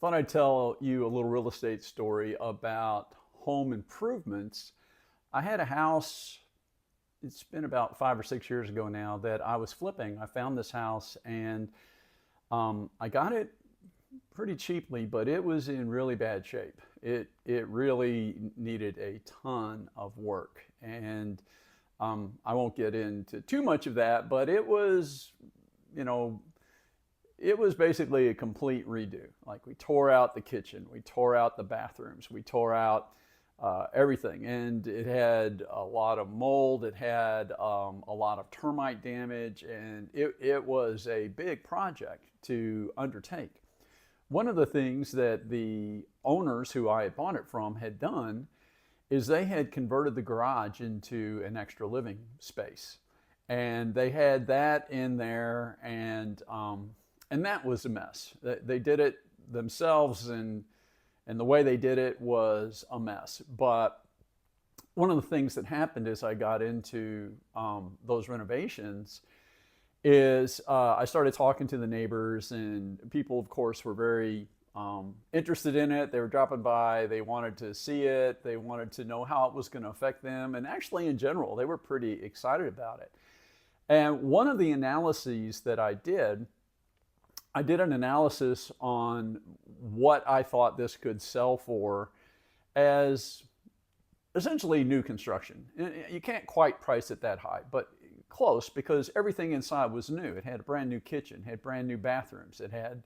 Thought I'd tell you a little real estate story about home improvements. I had a house, it's been about 5 or 6 years ago now, that I was flipping. I found this house and I got it pretty cheaply, but it was in really bad shape. It really needed a ton of work. And I won't get into too much of that, but you know, it was basically a complete redo. Like we tore out the kitchen, we tore out the bathrooms, we tore out everything, and it had a lot of mold. It had a lot of termite damage, and it was a big project to undertake. One of the things that the owners who I had bought it from had done is they had converted the garage into an extra living space, and they had that in there, and that was a mess. They did it themselves, and the way they did it was a mess. But one of the things that happened as I got into those renovations is I started talking to the neighbors, and people, of course, were very interested in it. They were dropping by, they wanted to see it, they wanted to know how it was going to affect them, and actually, in general, they were pretty excited about it. And one of the analyses that I did an analysis on what I thought this could sell for as essentially new construction. You can't quite price it that high, but close, because everything inside was new. It had a brand new kitchen, had brand new bathrooms, it had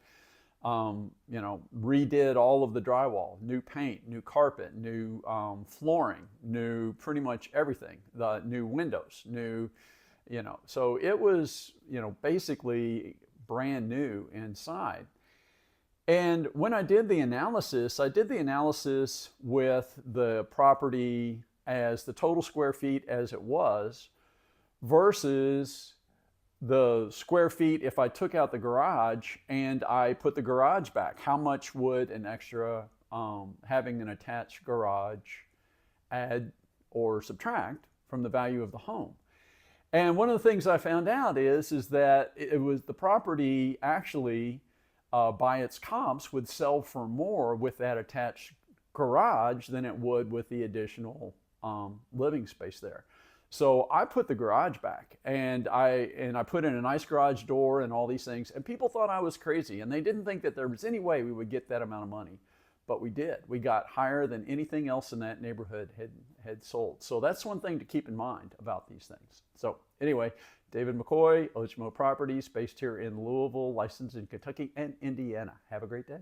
redid all of the drywall, new paint, new carpet, new flooring, new pretty much everything, the new windows, so it was, basically brand new inside. And when I did the analysis, with the property as the total square feet as it was versus the square feet if I took out the garage and I put the garage back. How much would an extra having an attached garage add or subtract from the value of the home? And one of the things I found out is that it was the property actually, by its comps, would sell for more with that attached garage than it would with the additional living space there. So I put the garage back, and I put in a nice garage door and all these things, and people thought I was crazy, and they didn't think that there was any way we would get that amount of money. But we did. We got higher than anything else in that neighborhood had sold. So that's one thing to keep in mind about these things. So anyway, David McCoy, Ochimo Properties, based here in Louisville, licensed in Kentucky and Indiana. Have a great day.